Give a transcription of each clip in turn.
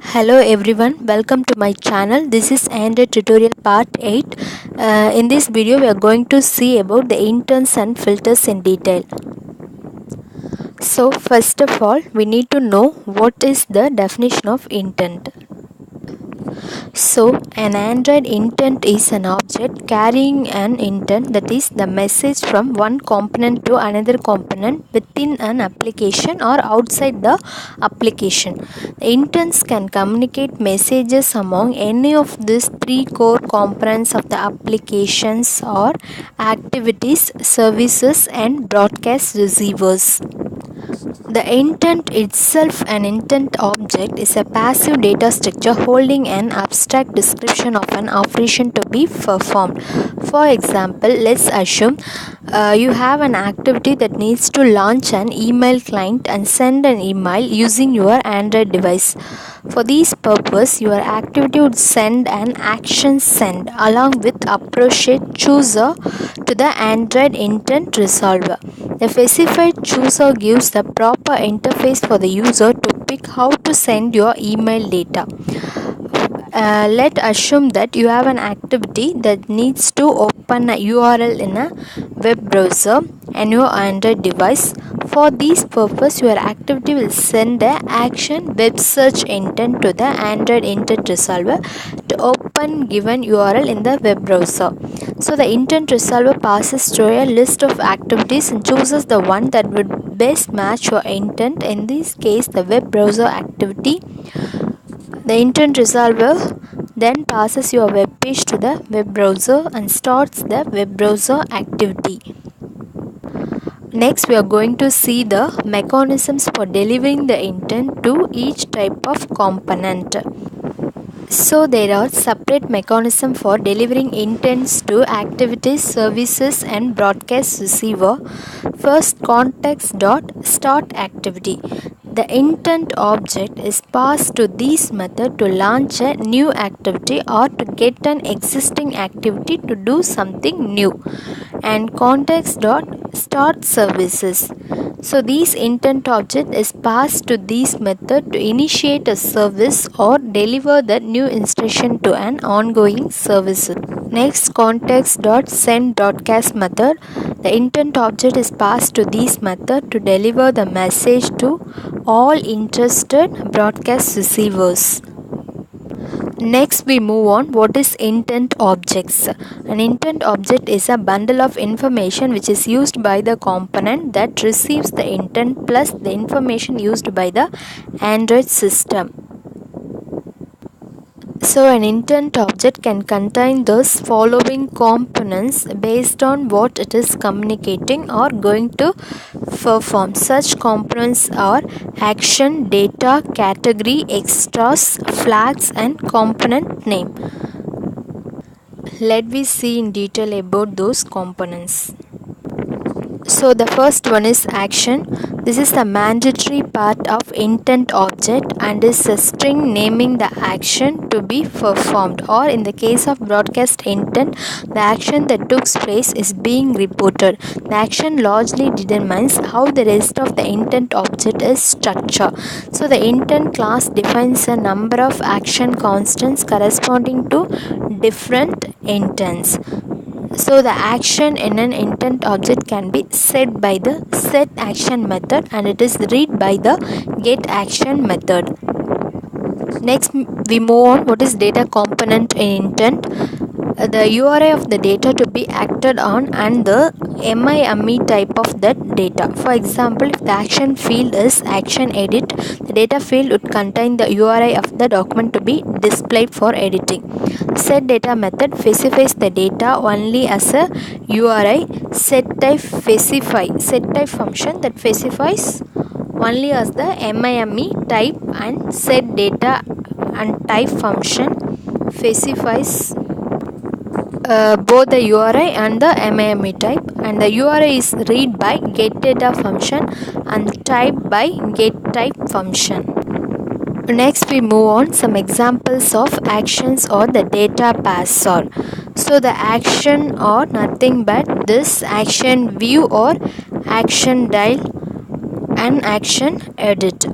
Hello everyone, welcome to my channel. This is Android tutorial part 8. In this video we are going to see about the intents and filters in detail. So first of all we need to know what is the definition of intent. So, an Android intent is an object carrying an intent, that is, the message from one component to another component within an application or outside the application. The intents can communicate messages among any of these three core components of the applications or activities, services, and broadcast receivers. The intent itself, an intent object, is a passive data structure holding an abstract description of an operation to be performed. For example, let's assume you have an activity that needs to launch an email client and send an email using your Android device. For this purpose, your activity would send an action send along with appropriate chooser to the Android intent resolver. The specified chooser gives the proper interface for the user to pick how to send your email data. Let's assume that you have an activity that needs to open a URL in a web browser and your Android device. For this purpose, your activity will send the action web search intent to the Android intent resolver to open given URL in the web browser. So the intent resolver passes through a list of activities and chooses the one that would best match your intent. In this case, the web browser activity. The intent resolver then passes your web page to the web browser and starts the web browser activity. Next, we are going to see the mechanisms for delivering the intent to each type of component. So there are separate mechanisms for delivering intents to activities, services, and broadcast receiver. First, context.start activity. The intent object is passed to this method to launch a new activity or to get an existing activity to do something new. And context.start services. So this intent object is passed to this method to initiate a service or deliver the new instruction to an ongoing service. Next, context.send.cast method. The intent object is passed to this method to deliver the message to all interested broadcast receivers. Next, we move on. What is intent objects? An intent object is a bundle of information which is used by the component that receives the intent plus the information used by the Android system. So an intent object can contain those following components based on what it is communicating or going to perform. Such components are action, data, category, extras, flags, and component name. Let me see in detail about those components. So the first one is action. This is the mandatory part of intent object and is a string naming the action to be performed, or in the case of broadcast intent, the action that took place is being reported. The action largely determines how the rest of the intent object is structured. So the intent class defines a number of action constants corresponding to different intents. So the action in an intent object can be set by the set action method and it is read by the get action method. Next, we move on. What is data component in intent? The URI of the data to be acted on and the MIME type of that data. For example, if the action field is action edit, the data field would contain the URI of the document to be displayed for editing. Set data method specifies the data only as a URI. Set type function that specifies only as the MIME type, and set data and type function specifies both the URI and the MIME type, and the URI is read by get data function and type by get type function. Next, we move on some examples of actions or the data pass are. So the action are nothing but this action view or action dial and action edit.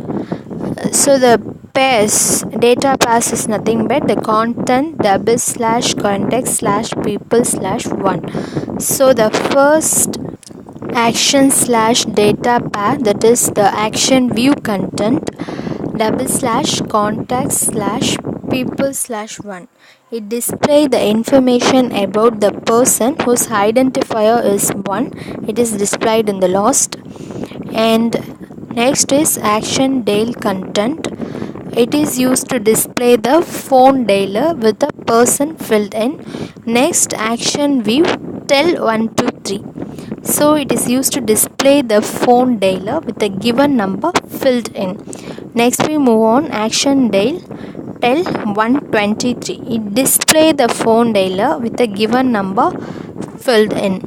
So the pairs. Data pairs is nothing but the content double / context / people / one. So the first action / data pair, that is the action view content double / context / people / one. It displays the information about the person whose identifier is 1. It is displayed in the last. And next is action dial content. It is used to display the phone dialer with the person filled in. Next, action view tell 1 to 3. So it is used to display the phone dialer with a given number filled in. Next we move on, action dial tell 123. It display the phone dialer with a given number filled in.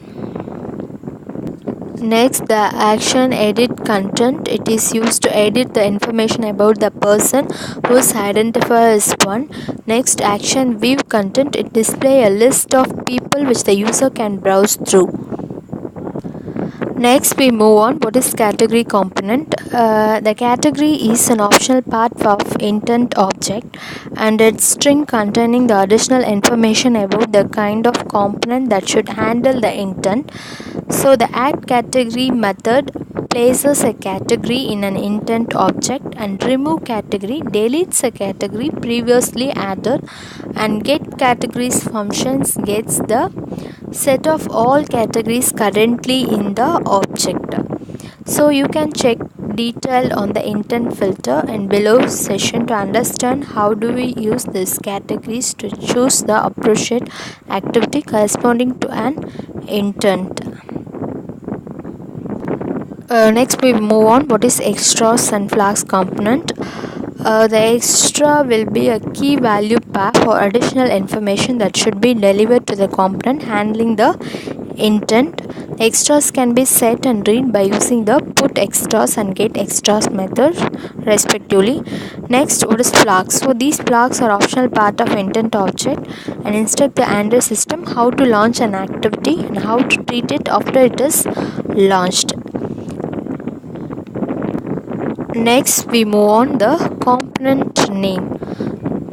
Next, the action edit content. It is used to edit the information about the person whose identifier is 1. Next, action view content. It display a list of people which the user can browse through. Next we move on, what is category component. The category is an optional part of intent object and it's string containing the additional information about the kind of component that should handle the intent. So the add category method places a category in an intent object, and remove category deletes a category previously added, and get categories functions gets the set of all categories currently in the object. So you can check detail on the intent filter and below session to understand how do we use these categories to choose the appropriate activity corresponding to an intent. Next we move on, what is extras and flags component. The extra will be a key value pair for additional information that should be delivered to the component handling the intent. Extras can be set and read by using the put extras and get extras methods respectively. Next, what is flags? So these flags are optional part of intent object and instruct the Android system how to launch an activity and how to treat it after it is launched. Next we move on the component name.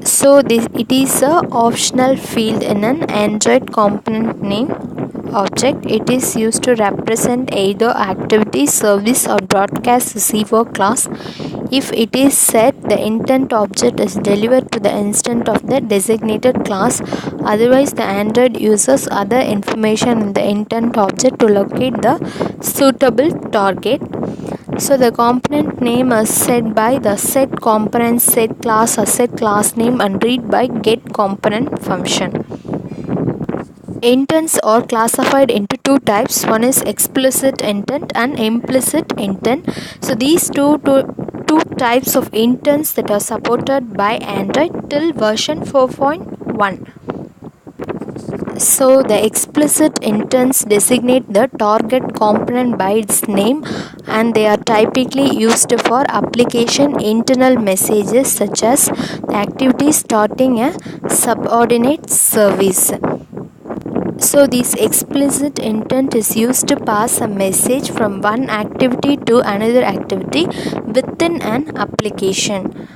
So it is a optional field in an Android component name object. It is used to represent either activity, service or broadcast receiver class. If it is set, the intent object is delivered to the instance of the designated class. Otherwise, the Android uses other information in the intent object to locate the suitable target. So the component name is set by the set component set class or set class name and read by get component function. Intents are classified into two types. One is explicit intent and implicit intent. So these two types of intents that are supported by Android till version 4.1. So the explicit intents designate the target component by its name and they are typically used for application internal messages such as the activity starting a subordinate service. So this explicit intent is used to pass a message from one activity to another activity within an application.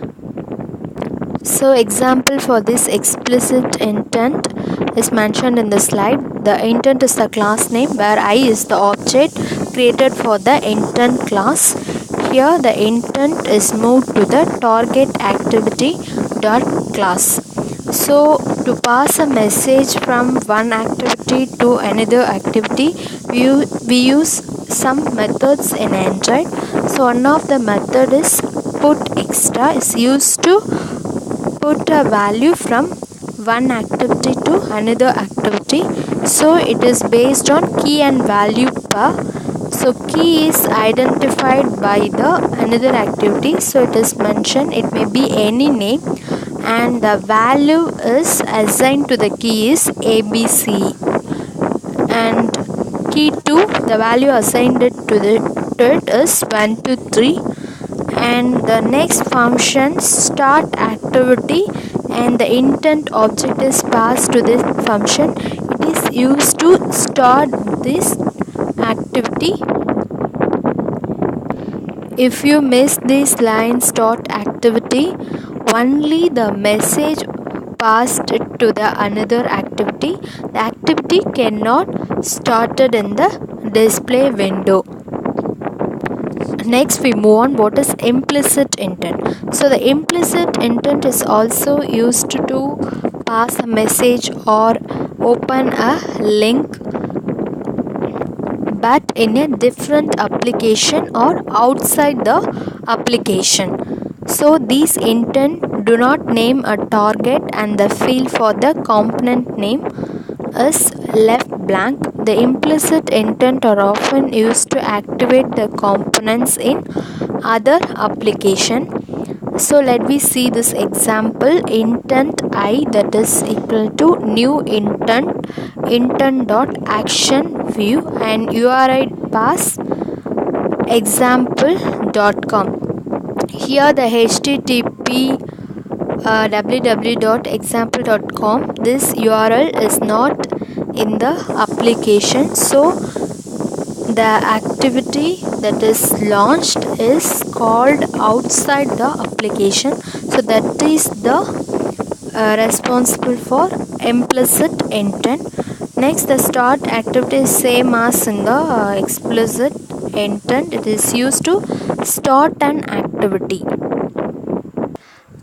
So example for this explicit intent is mentioned in the slide. The intent is the class name where I is the object created for the intent class. Here the intent is moved to the target activity dot class. So to pass a message from one activity to another activity, we use some methods in Android. So one of the method is put extra is used to put a value from one activity to another activity. So it is based on key and value pair. So key is identified by the another activity. So it is mentioned, it may be any name, and the value is assigned to the key is ABC, and key 2 the value assigned to it is 1 to 3. And the next function start activity and the intent object is passed to this function. It is used to start this activity. If you miss this line start activity, only the message passed to the another activity. The activity cannot started in the display window. Next we move on what is implicit intent. So the implicit intent is also used to pass a message or open a link but in a different application or outside the application. So these intent do not name a target and the field for the component name is left blank. The implicit intent are often used to activate the components in other application. So let me see this example. Intent I, that is equal to new intent dot action view and URI pass example.com. Here the http www.example.com, this URL is not in the application, so the activity that is launched is called outside the application. So that is the responsible for implicit intent. Next, the start activity is same as in the explicit intent. It is used to start an activity.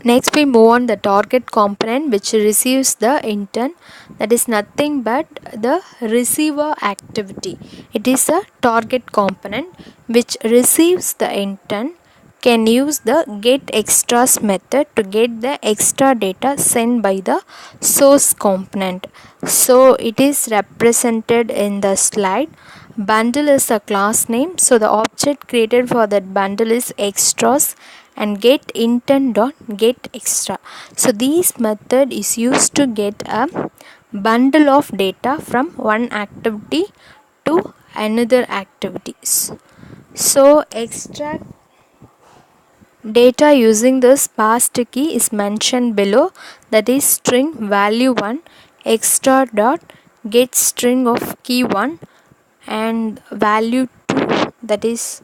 Next we move on the target component which receives the intent, that is nothing but the receiver activity. It is a target component which receives the intent can use the get extras method to get the extra data sent by the source component. So it is represented in the slide. Bundle is a class name, so the object created for that bundle is extras and get intent dot get extra. So this method is used to get a bundle of data from one activity to another activities. So extract data using this passed key is mentioned below, that is string value1 extra dot get string of key1 and value2, that is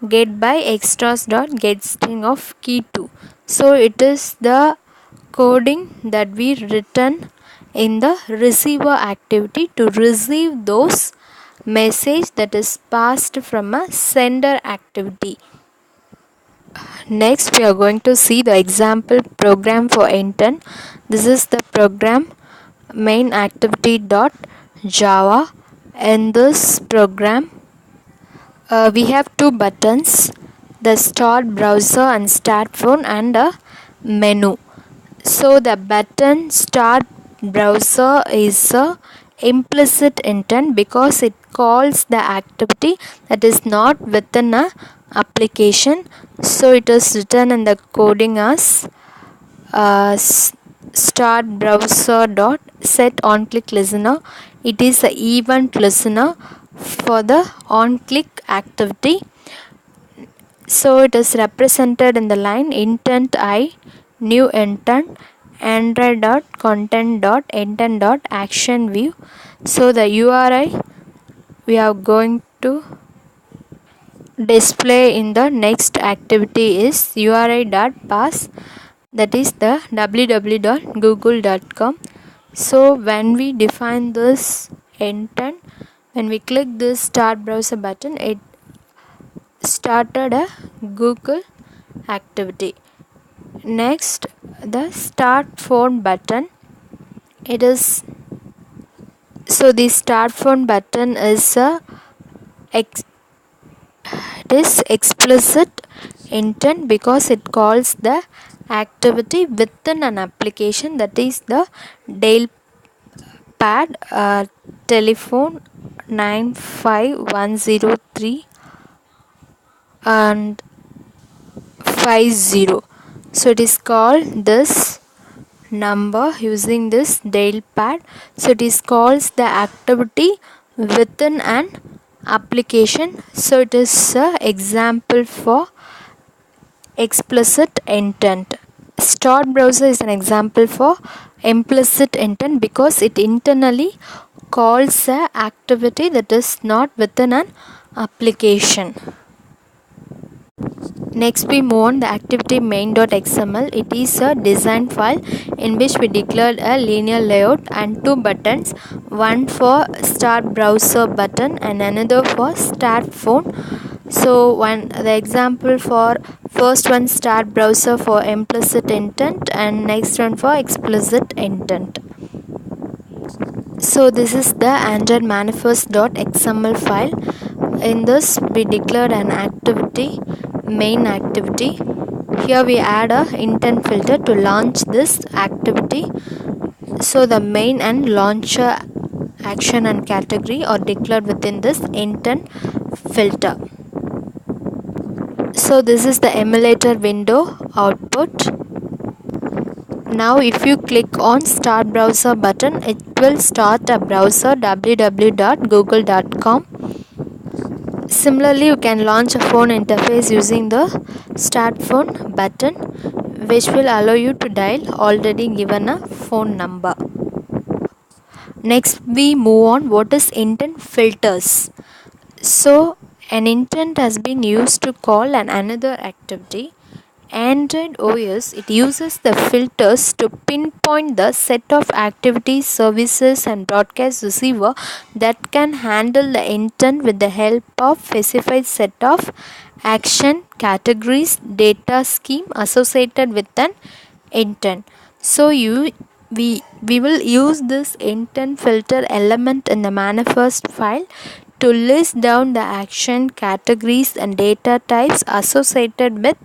get by extras dot get string of key2. So it is the coding that we written in the receiver activity to receive those message that is passed from a sender activity. Next we are going to see the example program for intent. This is the program main activity dot java. In this program we have two buttons, the start browser and start phone and a menu. So the button start browser is a implicit intent because it calls the activity that is not within a application. So it is written in the coding as start browser dot set on click listener. It is the event listener for the on click activity. So it is represented in the line intent I new intent android dot content dot intent dot action view. So the URI we are going to display in the next activity is URI dot pass, that is the www.google.com. So when we define this intent, when we click this start browser button, it started a Google activity. Next, the start phone button. It is so the start phone button is a it is explicit intent because it calls the activity within an application, that is the dial pad telephone 95103 and 50. So it is called this number using this dial pad. So it is calls the activity within an application. So it is a example for explicit intent. Start browser is an example for implicit intent because it internally calls a activity that is not within an application. Next we move on the activity main.xml. It is a design file in which we declared a linear layout and two buttons, one for start browser button and another for start phone. So the example for first one start browser for implicit intent and next one for explicit intent. So this is the Android manifest.xml file. In this we declared an activity, main activity. Here we add a intent filter to launch this activity. So the main and launcher action and category are declared within this intent filter. So this is the emulator window output. Now if you click on start browser button, it will start a browser www.google.com. Similarly, you can launch a phone interface using the start phone button, which will allow you to dial already given a phone number. Next we move on what is intent filters. So an intent has been used to call another activity. Android OS, it uses the filters to pinpoint the set of activities, services and broadcast receiver that can handle the intent with the help of specified set of action categories data scheme associated with an intent. So we will use this intent filter element in the manifest file to list down the action categories and data types associated with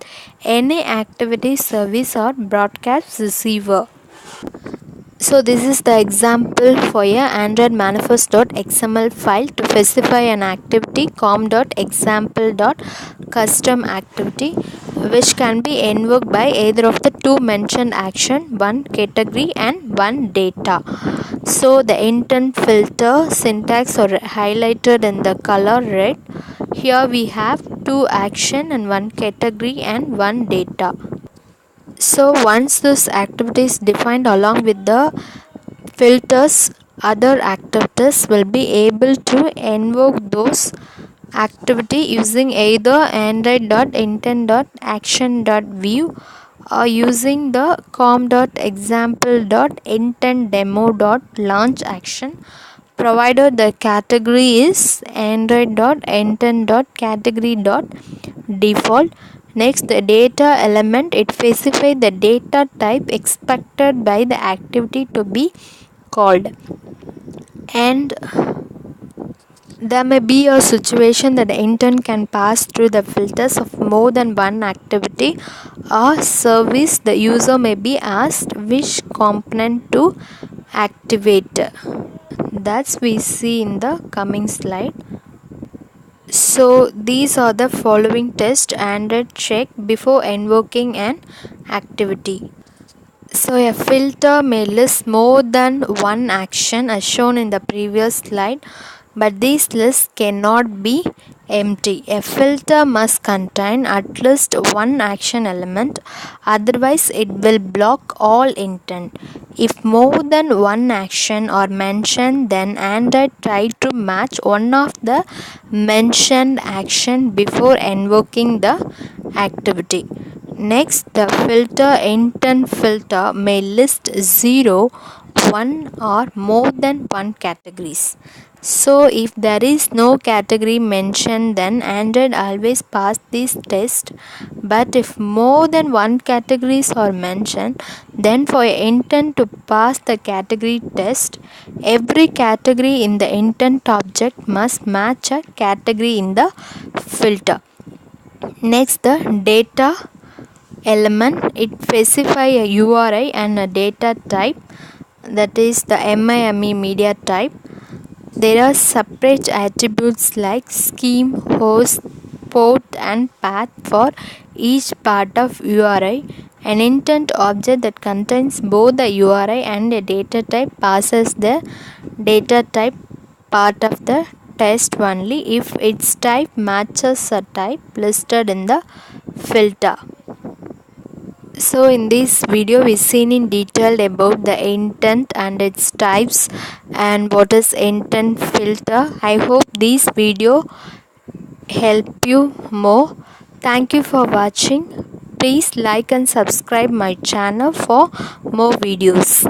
any activity, service or broadcast receiver. So this is the example for a Android manifest.xml file to specify an activity com.example.custom activity which can be invoked by either of the two mentioned action, one category and one data. So the intent filter syntax are highlighted in the color red. Here we have two action and one category and one data. So once this activity is defined along with the filters, other activities will be able to invoke those activity using either android.intent.action.view or using the com.example.intentDemo.launch action, provided the category is android.intent.category.default. Next, the data element, it specifies the data type expected by the activity to be called, and there may be a situation that the intent can pass through the filters of more than one activity or service. The user may be asked which component to activate. That's we see in the coming slide. So these are the following tests Android check before invoking an activity. So a filter may list more than one action as shown in the previous slide, but these lists cannot be empty. A filter must contain at least one action element, otherwise it will block all intent. If more than one action are mentioned, then Android try to match one of the mentioned action before invoking the activity. Next, the filter intent filter may list 0, 1 or more than one categories. So if there is no category mentioned, then Android always pass this test. But if more than one categories are mentioned, then for intent to pass the category test, every category in the intent object must match a category in the filter. Next, the data element, it specify a URI and a data type, that is the MIME media type. There are separate attributes like scheme, host, port and path for each part of URI. An intent object that contains both the URI and a data type passes the data type part of the test only if its type matches a type listed in the filter. So in this video we seen in detail about the intent and its types and what is intent filter. I hope this video help you more. Thank you for watching. Please like and subscribe my channel for more videos.